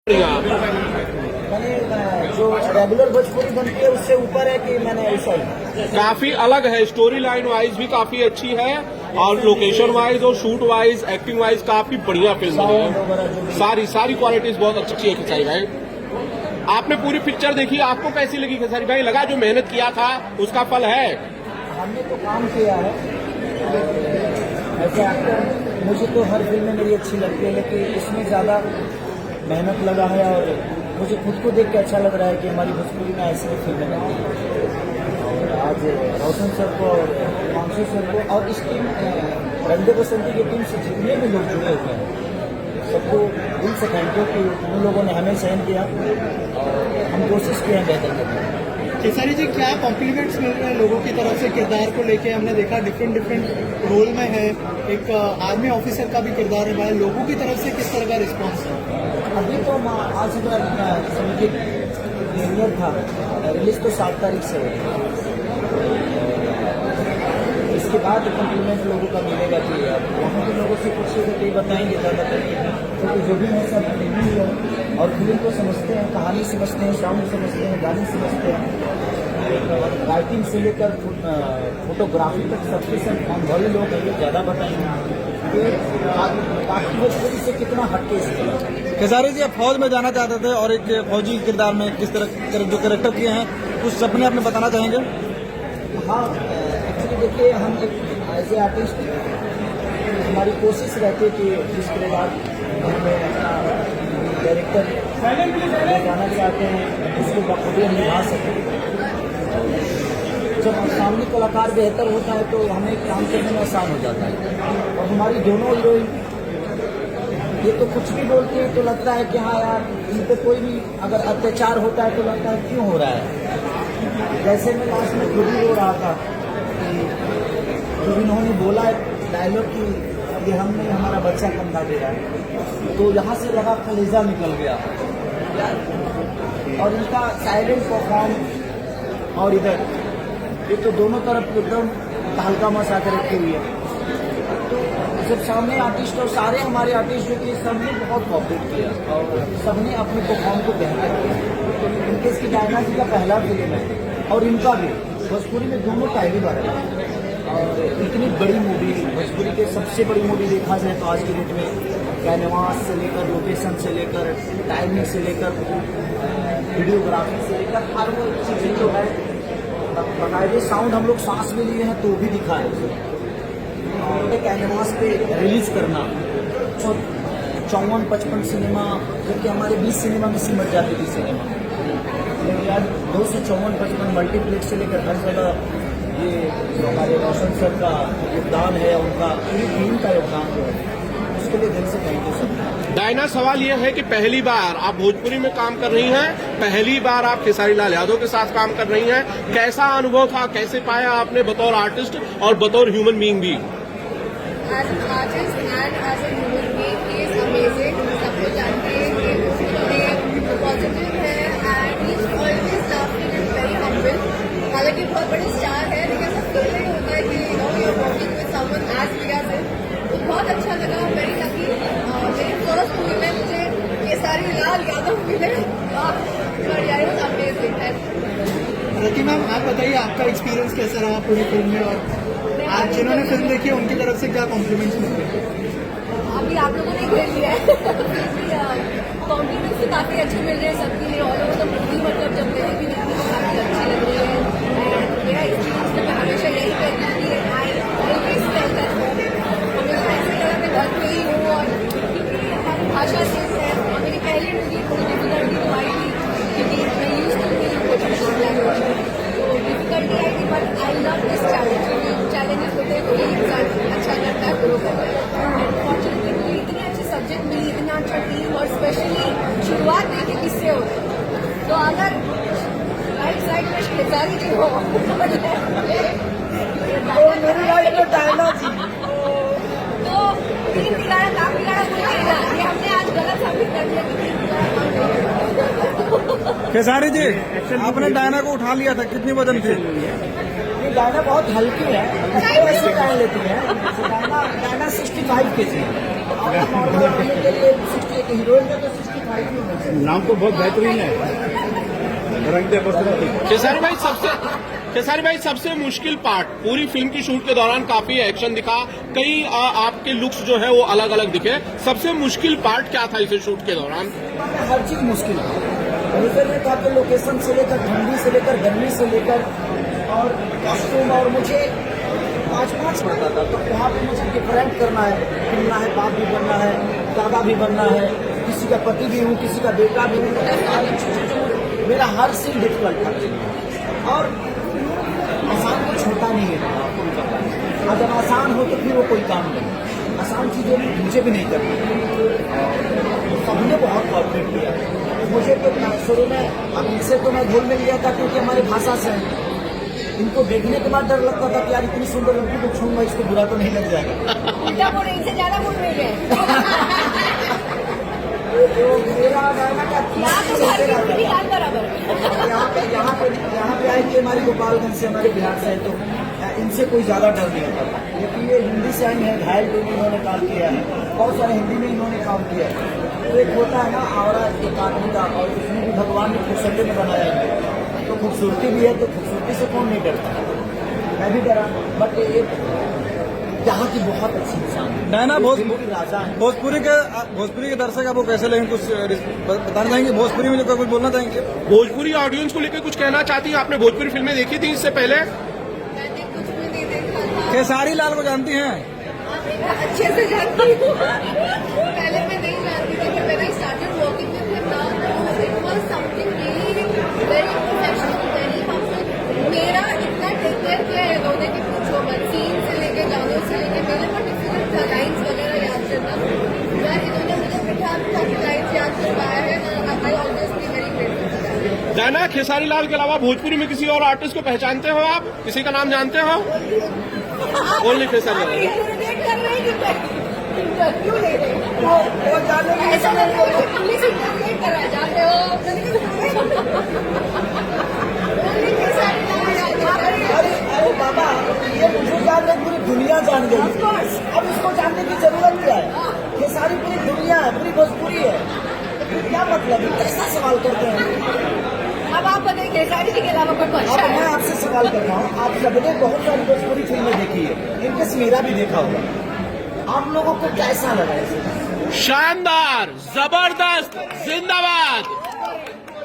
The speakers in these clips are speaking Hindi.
मैंने जो रेगुलर भोजपुरी बनती है उससे ऊपर है कि मैंने ऐसा ही काफी अलग है, स्टोरी लाइन वाइज भी काफी अच्छी है और लोकेशन वाइज और शूट वाइज एक्टिंग वाइज काफी बढ़िया फिल्म बनी है। सारी क्वालिटीज बहुत अच्छी है खेसारी भाई। आपने पूरी पिक्चर देखी, आपको कैसी लगी खेसारी भाई? लगा जो मेहनत किया था उसका फल है? हमने तो काम किया है ऐसे एक्टर, मुझे तो हर फिल्म में मेरी अच्छी लगती है, लेकिन इसमें ज़्यादा मेहनत लगा है और मुझे खुद को देख के अच्छा लग रहा है कि हमारी भोजपुरी में ऐसी फिल्में बनती हैं। और आज रोशन सर को और हिमांशु सर को और इस टीम रंगे बसंती की टीम से जितने भी लोग जुड़े हुए हैं सबको दिल से थैंक यू कि उन लोगों ने हमें सहन किया और हम कोशिश किए हैं बेहतर करने की। खेसारी जी, क्या कॉम्प्लीमेंट्स मिल रहे हैं लोगों की तरफ से किरदार को लेके? हमने देखा डिफरेंट रोल में है, एक आर्मी ऑफिसर का भी किरदार है भाई, लोगों की तरफ से किस तरह का रिस्पांस है? अभी तो आज समझिए प्रीमियर था, रिलीज तो 7 तारीख से है। इसके बाद कॉम्प्लीमेंट लोगों का मिलेगा कि वहाँ के लोगों से कुछ कई बताएंगे ज़्यादा करके, क्योंकि जो भी है सब फिल्म ही है और फिल्म को समझते हैं, कहानी समझते हैं, साउंड समझते हैं, गाने समझते हैं, राइटिंग से लेकर फोटोग्राफी तक सबके सब अनुभवी लोग हैं, ये ज़्यादा बताएंगे कि बाकी भोजपुरी से कितना हटके इसके। खेसारी जी, आप फौज में जाना चाहते थे और एक फौजी किरदार में किस तरह जो कैरेक्टर किए हैं कुछ सपने अपने बताना चाहेंगे? हाँ, एक्चुअली देखिए हम एक एज ए आर्टिस्ट हमारी कोशिश रहती है कि जिस किरदार हमें अपना कैरेक्टर दिखाना चाहते हैं उसको बखूबी निभा सकें। जब सामने कलाकार बेहतर होता है तो हमें काम करने में आसान हो जाता है। और हमारी दोनों हीरोइन ये तो कुछ भी बोलती है तो लगता है कि हाँ यार, इन पे कोई भी अगर अत्याचार होता है तो लगता है क्यों हो रहा है। जैसे मैं लास्ट में खुद ही रो रहा था कि जब इन्होंने बोला डायलॉग कि ये हमने हमारा बच्चा कंधा दे रहा है, तो यहाँ से लगा कलेजा निकल गया। और इनका साइलेंट परफॉर्म और इधर ये तो दोनों तरफ एकदम हल्का मचा कर रखी हुई है। तो जब सामने आर्टिस्ट और सारे हमारे आर्टिस्ट जो कि सबने बहुत कॉपरेट किया और सबने अपने परफॉर्म को बेहतर किया। इनके इसकी डायना जी का पहला फिल्म है और इनका भी भोजपुरी में दोनों पहली बार है। और इतनी बड़ी मूवी, भोजपुरी के सबसे बड़ी मूवी देखा जाए तो आज की डेट में कैनवास से लेकर लोकेशन से लेकर टाइमिंग से लेकर वीडियोग्राफी से लेकर हर वो चीज़ें जो है बाकायदे साउंड हम लोग सांस में लिए हैं तो भी दिखा है। और कैनवास पे रिलीज करना और 54-55 सिनेमा, जबकि हमारे 20 सिनेमा में सिमट जाती थी सिनेमा, लेकिन आज 254-55 मल्टीप्लेक्स से लेकर हर जगह ये जो हमारे रोशन सर का योगदान है, उनका पूरी टीम का योगदान जो है, उसके लिए दिल से थैंक यू सर। डायना, सवाल यह है कि पहली बार आप भोजपुरी में काम कर रही हैं, पहली बार आप खेसारी लाल यादव के साथ काम कर रही हैं, कैसा अनुभव था? कैसे पाया आपने बतौर आर्टिस्ट और बतौर ह्यूमन बीइंग भी? As an artist and as a human being, he is amazing. सब कुछ जानते हैं कि पॉजिटिव है and he is always laughing and very humble. हालांकि बहुत बड़े स्टार है, लेकिन ऐसा फील नहीं होता है कि you are working with someone as big as him. तो बहुत अच्छा लगा, very lucky. मेरी फर्स्ट मूवी में मुझे खेसारी लाल यादव मिले, it was amazing. Rati ma'am, आप बताइए आपका एक्सपीरियंस कैसा रहा पूरी फिल्म में, और आज जिन्होंने फिल्म देखी है उनकी तरफ से क्या कॉम्प्लीमेंट्स मिले? अभी आप लोगों ने घेर लिया है, कॉम्प्लीमेंट्स तो काफी अच्छे मिल रहे हैं सबके लिए। ऑल ओवर द मूवी मतलब जब मैंने भी देखी तो काफी अच्छी लग रही है। मेरा एक्सपीरियंस तो मैं हमेशा यही कहती हूँ कि आई ऑलवेज टेल दैट हमेशा ऐसी जगह में घर पे ही हूँ। और हमारी भाषा चेंज है, मेरी पहली मूवी थोड़ी डिफिकल्टी तो आई थी क्योंकि मैं यूज टू लैंग्वेज, तो डिफिकल्टी आई थी, but I love this challenge. Challenges होते हैं, कोई इंसान अच्छा लगता है ग्रो करता है। अनफॉर्चुनेटली मुझे इतने अच्छे सब्जेक्ट मिली, इतना अच्छा टीम, और स्पेशली शुरुआत देखिए किससे हो, तो अगर राइट साइड में खेसारी जी हो मेरी लाइफ में डायना जी तो तीन बिगाड़ा काम बिगाड़ा बोलिएगा, ये हमने आज गलत साबित कर दिया कि तीन बिगाड़ा काम बिगाड़ा। खेसारी जी, आपने डायना को उठा लिया था, कितनी वजन थी? ये डायना बहुत हल्की है, ऐसे डाल लेती है। डायना 65 kg है, हीरोइन का तो 65 नाम तो बहुत बेहतरीन है, रंग दे बसंती। खेसारी भाई सबसे मुश्किल पार्ट पूरी फिल्म की शूट के दौरान काफी एक्शन दिखा, कई आपके लुक्स जो है वो अलग अलग दिखे, सबसे मुश्किल पार्ट क्या था इसे शूट के दौरान? हर चीज मुश्किल है। मुझे ने कहा कि लोकेशन से लेकर ठंडी से लेकर गर्मी से लेकर और कॉस्ट्यूम, और मुझे 5 पड़ता था, तो वहाँ पे मुझे डिफरेंट करना है, बनना है, बाप भी बनना है, दादा भी बनना है, किसी का पति भी हूँ, किसी का बेटा भी हूँ। सारी चीजें जो मेरा हर सीन डिफिकल्ट था और आसान को छोटा नहीं है। और जब आसान हो तो फिर वो कोई काम नहीं, आसान चीजें मुझे भी नहीं करनी। सबने बहुत कॉपरेट किया मुझे, तो शुरू में अब इनसे तो मैं घुल मिल गया था क्योंकि हमारी भाषा से है। इनको देखने के बाद डर लगता था कि यार इतनी सुंदर लड़की को छूंगा, इसको बुरा तो नहीं लग जाएगा। उल्टा बोल, इनसे ज्यादा बोल रही है। तो मेरा कहना क्या यहाँ तो हर किसी की हाल बराबर है। यहाँ पे आए कि हमारी गोपालगंज से, हमारे बिहार से है, तो इनसे कोई ज्यादा डर नहीं होता। लेकिन ये हिंदी से आई है, घायल टू इन्होंने काम किया है, बहुत सारे हिंदी में इन्होंने काम किया है। तो एक होता है ना आवरा एक आदमी का, और उसमें भी भगवान ने खूबसूरती में बनाया है, तो खूबसूरती भी है, तो खूबसूरती से कौन नहीं डरता? मैं भी डरा, बट ये यहाँ की बहुत अच्छी इंसान है। नैना राजा है। भोजपुरी के दर्शक आपको कैसे लगे, कुछ बताना चाहेंगे? भोजपुरी में जो कुछ बोलना चाहेंगे? भोजपुरी ऑडियंस को लेकर कुछ कहना चाहती हैं? आपने भोजपुरी फिल्में देखी थी इससे पहले? मैंने कुछ भी नहीं देखा था। खेसारी लाल को जानती हैं? अच्छे से जानती हूँ। पहले मैं नहीं जानती थी, but when I started working with him now, it was something really very professional, very humble. मेरा इतना टेक केयर किया है इन्होंने कि पूछो मत, सीन से लेके गानों से लेके मेरे को डिफिकल्ट था लाइन्स वगैरह याद करना, मैं इन्होंने मुझे बिठा के लाइन्स याद करवाया है। I always be very grateful. Naina, Khesari Lal के अलावा भोजपुरी में किसी और आर्टिस्ट को पहचानते हो आप? किसी का नाम जानते हो? ओनली खेसारी लाल। क्यों ले रहे हो? ऐसा नहीं बोलो, पुलिस इंटरव्यू करा जाते हो। अरे बाबा, ये मुझे जान पूरी दुनिया जान गई, अब इसको जानने की जरूरत क्या है? ये सारी पूरी दुनिया है, पूरी भोजपुरी है, क्या मतलब है? कैसा सवाल करते हैं? अब आप बताइए खेसारी जी के अलावा कोई अब अच्छा मैं है? आपसे सवाल कर रहा हूँ, आप सबने बहुत सारी भोजपुरी फिल्में देखी है, इनके मेरा भी देखा होगा, आप लोगों को कैसा लगा इसे? शानदार, जबरदस्त, जिंदाबाद।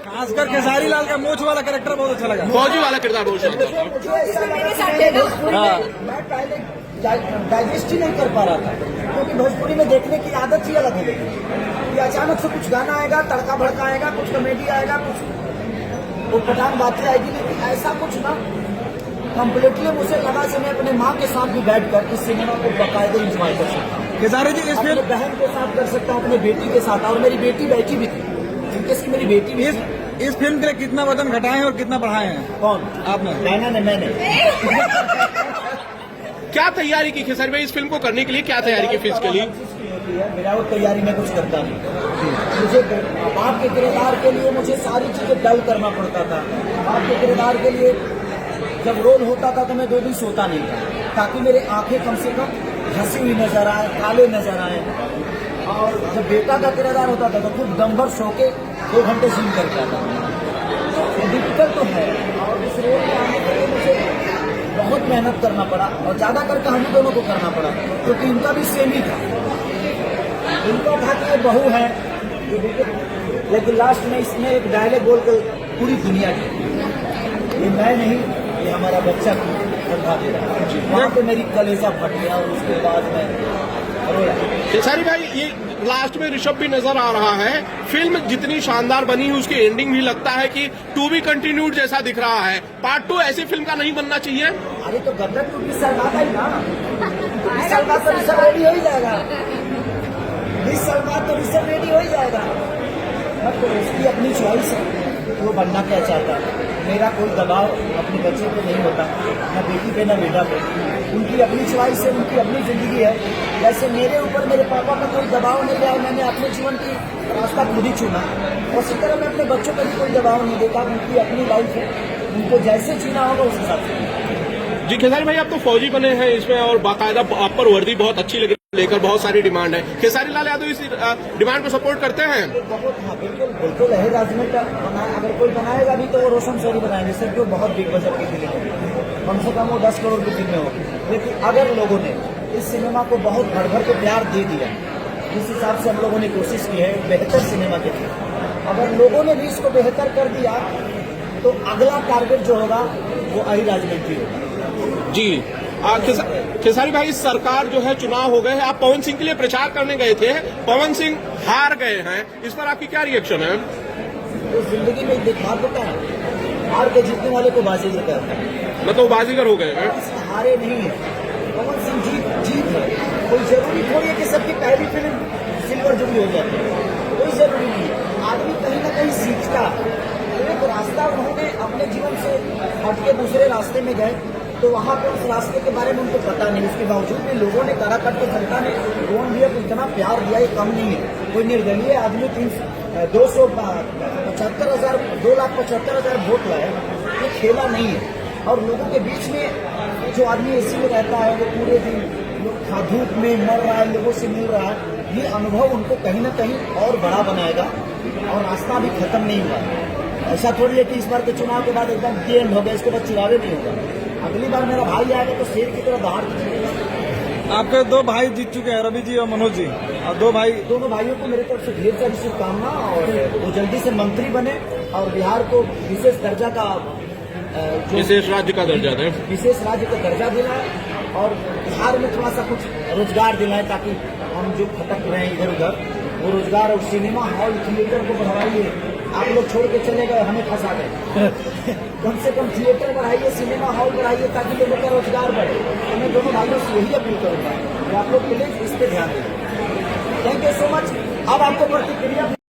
खासकर खेसारी लाल का मोछ वाला कैरेक्टर बहुत अच्छा लगा। फौजी वाला किरदार बहुत शानदार था। मुझे ऐसा लगा मेरे साथ कि देखो। भोजपुरी में मैं पहले डाइजेस्ट ही नहीं कर पा रहा था, क्योंकि भोजपुरी में देखने की आदत ही अलग है कि अचानक से कुछ गाना आएगा, तड़का भड़का आएगा, कुछ कॉमेडी आएगा, कुछ उटपटांग बातें आएगी, लेकिन ऐसा कुछ ना कम्प्लीटली मुझे लगा कि मैं अपने माँ के साथ भी बैठ कर इस सिनेमा को बाकायदे इंजॉय कर सकता हूँ। खेसारी जी इस अपने फिल्म बहन के साथ कर सकता हूँ, अपनी बेटी के साथ, और मेरी बेटी बैठी भी थी, जिनके मेरी बेटी भी थी। इस फिल्म के लिए कितना वजन घटाए हैं और कितना बढ़ाए हैं कौन? आपने? नैना ने, मैंने। क्या तैयारी की खेसारी भाई इस फिल्म को करने के लिए? क्या तैयारी की फिल्म के लिए? मेरा वो तैयारी में कुछ करता नहीं, मुझे बाप के किरदार के लिए मुझे सारी चीजें डल करना पड़ता था। बाप के किरदार के लिए जब रोल होता था तो मैं 2 दिन सोता नहीं था, ताकि मेरे आंखें कम से कम हंसी हुई नजर आए, काले नजर आए। और जब बेटा का किरदार होता था तो खूब दमभर सो के 2 घंटे सीन करके आता था। डिफिकल्ट तो है, और इस रोल में आने के लिए मुझे बहुत मेहनत करना पड़ा, और ज्यादा करके हम दोनों को करना पड़ा, क्योंकि इनका भी सेम ही था। इनका था कि ये बहू है, लेकिन लास्ट में इसमें एक डायलॉग बोलकर पूरी दुनिया की, ये मैं नहीं, ये हमारा बच्चा कंधा दे रहा है। वहाँ पे मेरी कलेजा फट गया, और उसके बाद मैं रोया। खेसारी भाई, ये लास्ट में ऋषभ भी नजर आ रहा है, फिल्म जितनी शानदार बनी है उसकी एंडिंग भी लगता है कि टू बी कंटिन्यूड जैसा दिख रहा है। पार्ट 2 ऐसी फिल्म का नहीं बनना चाहिए? अरे तो गदर टू 20 साल बाद आई ना, 20 साल बाद तो ऋषभ रेडी हो ही जाएगा, 20 साल बाद तो ऋषभ रेडी हो ही जाएगा। तो उसकी अपनी चॉइस है, वो बनना क्या चाहता है। मेरा कोई दबाव अपने बच्चे पे नहीं होता, न बेटी पे न बेटा पे, उनकी अपनी चॉइस है, उनकी अपनी जिंदगी है। जैसे मेरे ऊपर मेरे पापा का कोई दबाव नहीं है, मैंने अपने जीवन की रास्ता खुद ही चुना, उसी तरह मैं अपने बच्चों पर भी कोई दबाव नहीं देता। उनकी अपनी लाइफ है, उनको जैसे जीना होगा उस हिसाब से। जी खेसारी भाई, आप तो फौजी बने हैं इसमें, और बाकायदा आप पर वर्दी बहुत अच्छी लगी। लेकर बहुत सारी डिमांड है। खेसारी लाल यादव इस डिमांड को सपोर्ट करते हैं। बहुत, हाँ बिल्कुल बिल्कुल है। राजनीति अगर कोई बनाएगा भी तो वो रोशन शहरी बनाएंगे, सिर्फ जो बहुत बिग बजट की फिल्म है, कम से कम वो 10 करोड़ की फिल्में होगी। लेकिन अगर लोगों ने इस सिनेमा को बहुत भर भर के प्यार दे दिया, जिस हिसाब से हम लोगों ने कोशिश की है बेहतर सिनेमा के लिए, अगर लोगों ने भी इसको बेहतर कर दिया तो अगला टारगेट जो होगा वो आई राजनीति होगा। जी खेसारी भाई, सरकार जो है चुनाव हो गए हैं, आप पवन सिंह के लिए प्रचार करने गए थे, पवन सिंह हार गए हैं, इस पर आपकी क्या रिएक्शन है? तो जिंदगी में देखा होता है, हार के जीतने वाले को बाजीगर कहते हैं। मतलब बाजीगर हो गए हैं। हारे नहीं है, पवन सिंह जीत है। कोई जरूरी थोड़ी है कि सबकी पहली फिल्म सिल्वर जुबली हो जाती है, कोई जरूरी नहीं है। आदमी कहीं ना कहीं सीखता है। एक रास्ता उन्होंने अपने जीवन से हट के दूसरे रास्ते में गए, तो वहाँ पे उस रास्ते के बारे में उनको पता नहीं। उसके बावजूद भी लोगों ने काराकाट की जनता ने रोहन भैया को इतना प्यार दिया, ये कम नहीं है। कोई निर्दलीय आदमी 2,75,000 वोट लाए, ये खेला नहीं है। और लोगों के बीच में जो आदमी एसी में रहता है, वो पूरे दिन धूप में मर रहा है, लोगों से मिल रहा है, ये अनुभव उनको कहीं ना कहीं और बड़ा बनाएगा। और रास्ता भी खत्म नहीं हुआ। ऐसा थोड़ी है कि इस बार के चुनाव के बाद एकदम एंड हो गया, इसके बाद चुनाव नहीं होगा। अगली बार मेरा भाई आएगा तो शेर की तरह दहाड़ के चलेगा। आपके 2 भाई जीत चुके हैं, रवि जी और मनोज जी, और 2 भाई, दोनों भाइयों को मेरे तरफ से ढेर सारी शुभकामना, और वो जल्दी से मंत्री बने और बिहार को विशेष दर्जा का विशेष राज्य का दर्जा दें, विशेष राज्य का दर्जा दिलाए, और बिहार में थोड़ा सा कुछ रोजगार दिलाए, ताकि हम जो भटक रहे हैं इधर उधर वो रोजगार, और सिनेमा हॉल थिएटर को बढ़ाइए। आप लोग छोड़ के चले गए, हमें फंसा गए। कम से कम थिएटर बढ़ाइए, सिनेमा हॉल बढ़ाइए, ताकि लोगों का रोजगार बढ़े। तो मैं दोनों भाइयों से यही अपील करूंगा कि आप लोग प्लीज इस पे ध्यान दें। Thank you so much. अब आपको प्रतिक्रिया